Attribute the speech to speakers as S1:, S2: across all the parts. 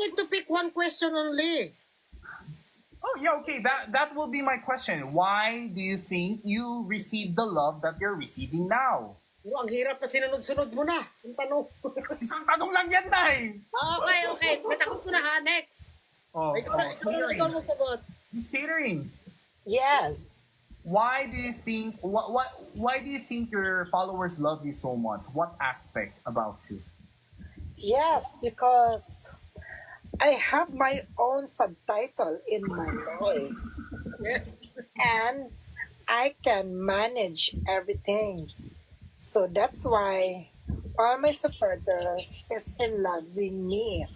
S1: need to pick one question only.
S2: Oh yeah, okay. That will be my question. Why do you think you receive the love that you're receiving now?
S1: Ang hirap na sinunod-sunod mo na. Yung tanong.
S2: Isang tanong lang yan, Nay.
S1: Okay. Nasagot ko na ha. Next.
S2: Oh,
S1: Ikaw mo sagot.
S2: Miss Catering.
S1: Yes.
S2: Why do you think why do you think your followers love you so much? What aspect about you?
S3: Yes, because I have my own subtitle in my life. And I can manage everything. So that's why all my supporters is in love with me.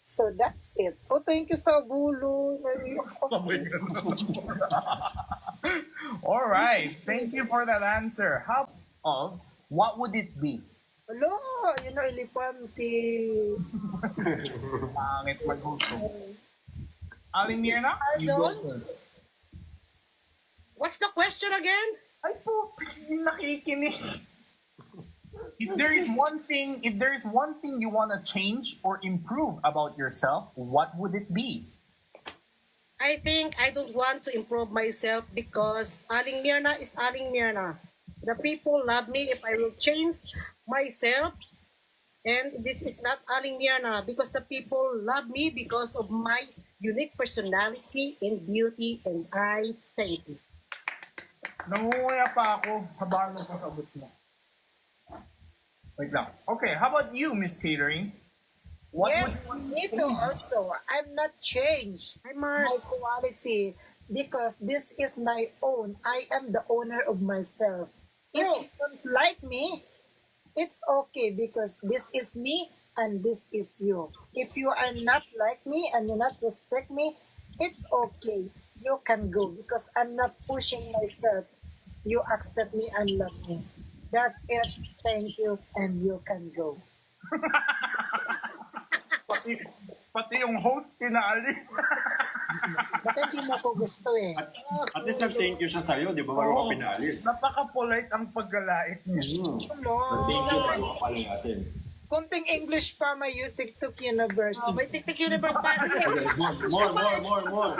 S3: So that's it. Oh, thank you sa bulo.
S2: All right. Thank you for that answer. How of what would it be?
S3: Hello, yun ang elefante.
S2: Pangit mag-gusto. Aling Mirna, you go first.
S1: What's the question again?
S2: Ay po, hindi nakikinig. If there is one thing you want to change or improve about yourself, what would it be?
S1: I think I don't want to improve myself because Aling Mirna is Aling Mirna. The people love me if I will change myself. And this is not Aling Mirna because the people love me because of my unique personality and beauty, and I thank you.
S2: Nangunguya pa ako. Habang mo pasagot mo. Wait lang. Okay, how about you, Miss Catering?
S3: Yes, me too also. I'm not changed
S1: Hi,
S3: my
S1: Mars.
S3: quality because this is my own. I am the owner of myself. If you don't like me, it's okay because this is me and this is you. If you are not like me and you not respect me, it's okay. You can go because I'm not pushing myself. You accept me and love me. That's it. Thank you and you can go.
S2: Pati yung host, pinali.
S3: Ba't hindi mo ko gusto eh?
S4: At least nag-thank you siya sa'yo, di ba? Bago ka pinalis.
S2: Napaka-polite ang paggalait niya.
S4: Thank you bago ka palayasin.
S3: Kunting English pa may UTikTok University.
S1: May TikTok Universe pa.
S4: More.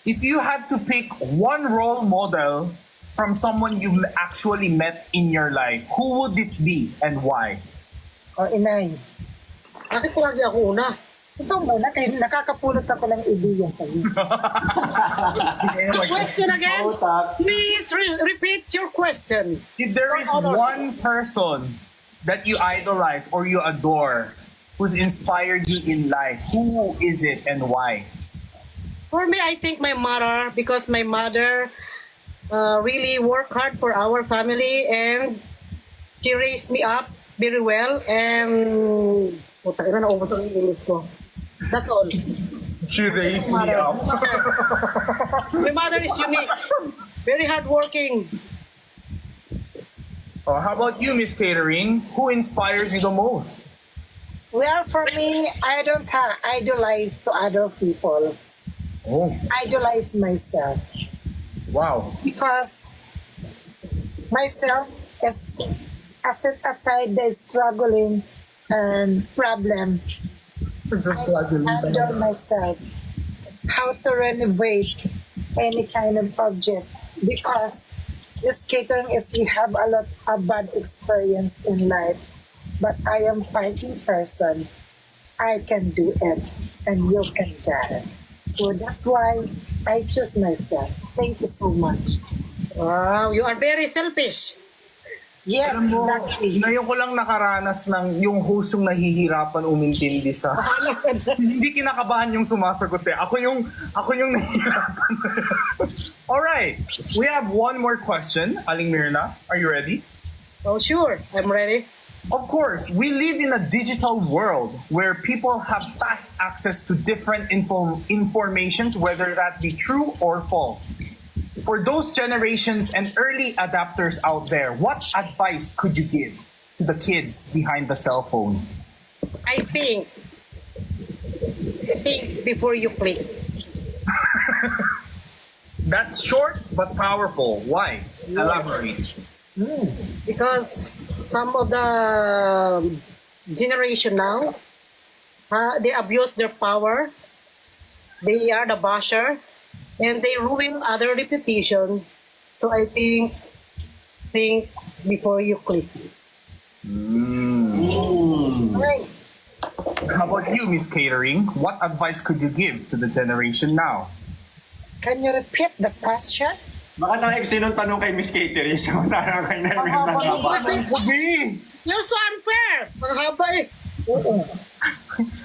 S2: If you had to pick one role model from someone you actually met in your life, who would it be and why?
S3: O inay,
S1: Bakit lagi ako una?
S3: ikaw ba nakakapulot ako ng ideya sa iyo?
S1: Question again? Please repeat your question.
S2: If there is one person that you idolize or you adore who's inspired you in life, who is it and why?
S1: For me, I think my mother, because my mother really worked hard for our family and she raised me up very well and naubos ang English ko. That's all.
S2: She raised me up.
S1: My mother is unique. Very hardworking.
S2: Oh, how about you, Miss Catering? Who inspires you the most?
S3: Well, for me, I don't idolize to other people.
S2: Oh,
S3: Idolize myself
S2: wow.
S3: because myself is I set aside the struggling and problem. Handle myself how to renovate any kind of object because this catering is we have a lot of bad experience in life, but I am fighting person. I can do it and you can get it. So that's why I choose myself. Thank you so much.
S1: Wow, you are very selfish.
S3: Yes,
S2: Alam mo,
S3: lucky.
S2: ngayon ko lang nakaranas ng yung host yung nahihirapan umintindi sa... Hindi kinakabahan yung sumasagot eh. Ako yung nahihirapan. Alright, we have one more question. Aling Mirna, are you ready?
S1: Oh, sure. I'm ready.
S2: Of course, we live in a digital world where people have fast access to different informations, whether that be true or false. For those generations and early adapters out there, what advice could you give to the kids behind the cell phones?
S1: I think before you click.
S2: That's short but powerful. Why? Elaborate.
S1: Because some of the generation now They abuse their power. They are the basher, and they ruin other reputation. So I think before you click.
S3: Nice.
S2: How about you, Miss Catering? What advice could you give to the generation now?
S3: Can you repeat the question?
S4: Baka na-exit ng tanong kay Miss Catering. So, tanong kay Naimir na
S2: Gabi!
S1: You're so unfair! Ang haba eh.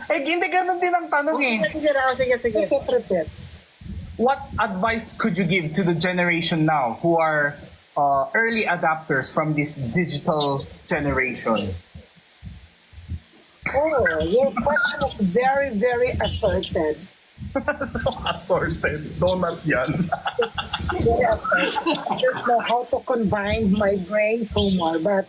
S2: Eh, hindi ganun din ang tanong eh.
S1: Sige.
S3: Repeat.
S2: What advice could you give to the generation now who are early adapters from this digital generation?
S3: Oh, your question is very, very asserted.
S2: Assorted. Donut yan.
S3: Very asserted. I don't know how to combine my brain tumor, but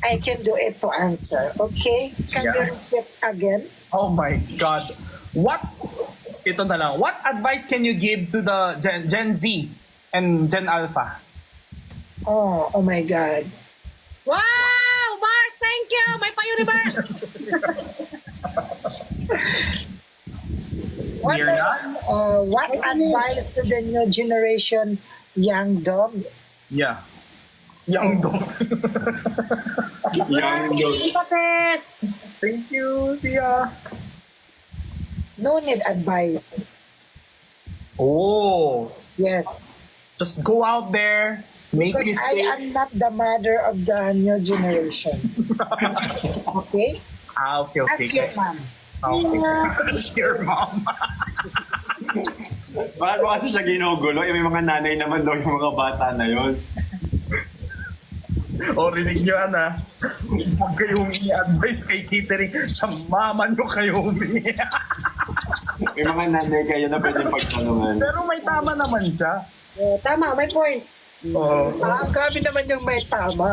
S3: I can do it to answer. Okay? Can
S2: Yeah.
S3: you repeat again?
S2: Oh my God. Ito na lang. What advice can you give to the Gen Z and Gen Alpha?
S3: Oh my God.
S1: Wow! Mars, thank you! May pa-universe!
S3: What,
S2: We're not?
S3: what advice to the new generation young dog?
S2: Yeah. Young dog.
S4: Young dog.
S1: Pates!
S2: Thank you. See ya.
S3: No need advice.
S2: Oh.
S3: Yes.
S2: Just go out there. Make
S3: Because I
S2: mistakes.
S3: am not the mother of the new generation. Okay?
S2: Okay.
S3: Ask your mom.
S2: Okay. Ask your mom.
S4: Bakit mo kasi siya ginugulo? Eh, may mga nanay naman daw yung mga bata na yon.
S2: O, rinig nyo, Ana. Huwag kayong i-advise kay catering. Sa mama nyo kayo humingi.
S4: May mga nanay kayo na pwedeng pagtanungan.
S2: Pero may tama naman siya.
S1: Tama, may point.
S2: Oo.
S3: Grabe naman yung may tama.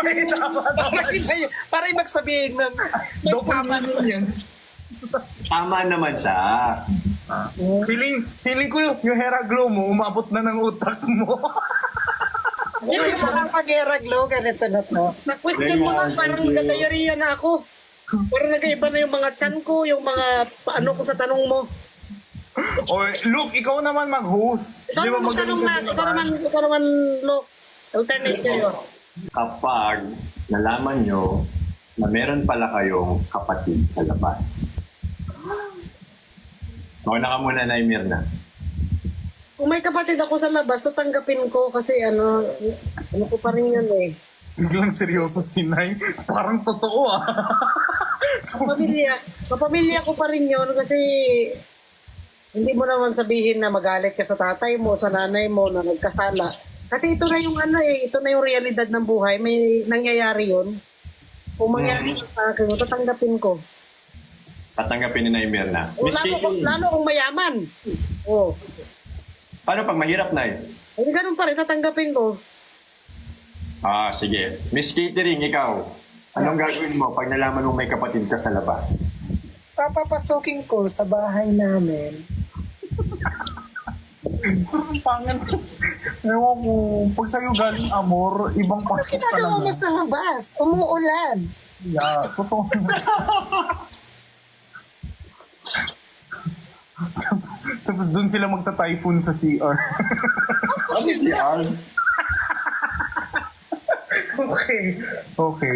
S2: May tama naman.
S3: Para magsabihin ng may
S2: Double
S3: tama
S2: meaning yan.
S4: Tama naman siya.
S2: Feeling ko yung Heraglow mo, umabot na ng utak mo.
S3: Hindi parang pag-eraglo, ganito na to.
S1: Na-question mo lang, parang nagkasayariya na ako. Parang nag-iba na yung mga chan ko, yung mga paano ko sa tanong mo.
S2: O, Luke, ikaw naman mag-host.
S1: Ikaw
S2: Di ba
S1: naman magtanong na,
S2: magaling ka
S1: ikaw naman, look, alternate kayo.
S4: Kapag nalaman nyo na meron pala kayong kapatid sa labas. Mauna ka muna, Naimir na.
S1: Kung may kapatid ako sa labas, tatanggapin ko kasi ano ko pa rin yun eh.
S2: Biglang seryoso si Nay. Parang totoo ah.
S1: Kapamilya ko pa rin yun kasi hindi mo naman sabihin na magalit ka sa tatay mo, sa nanay mo na nagkasala. Kasi ito na yung ano eh, ito na yung realidad ng buhay. May nangyayari yun. Kung mangyari sa akin, tatanggapin ko.
S4: Tatanggapin ni Naimir na.
S1: O,
S4: Miss Katie,
S1: lalo kung mayaman. Oh.
S4: paano pag mahirap, Nay?
S1: Hindi ganun pa rin, tatanggapin ko.
S4: Ah, sige. Miss Catering, ikaw. Anong gagawin mo pag nalaman mo may kapatid ka sa labas?
S3: Papapasukin ko sa bahay namin.
S2: Parang pangan. Ewan ko, pag sa'yo galing amor, ibang
S3: Ano
S2: pasok
S3: ginagawa mo
S2: talaga.
S3: sa labas? Umuulan.
S2: Yeah, totoo. Tapos dun sila magta-typhoon sa CR.
S4: Ano si Al?
S2: Okay. Okay.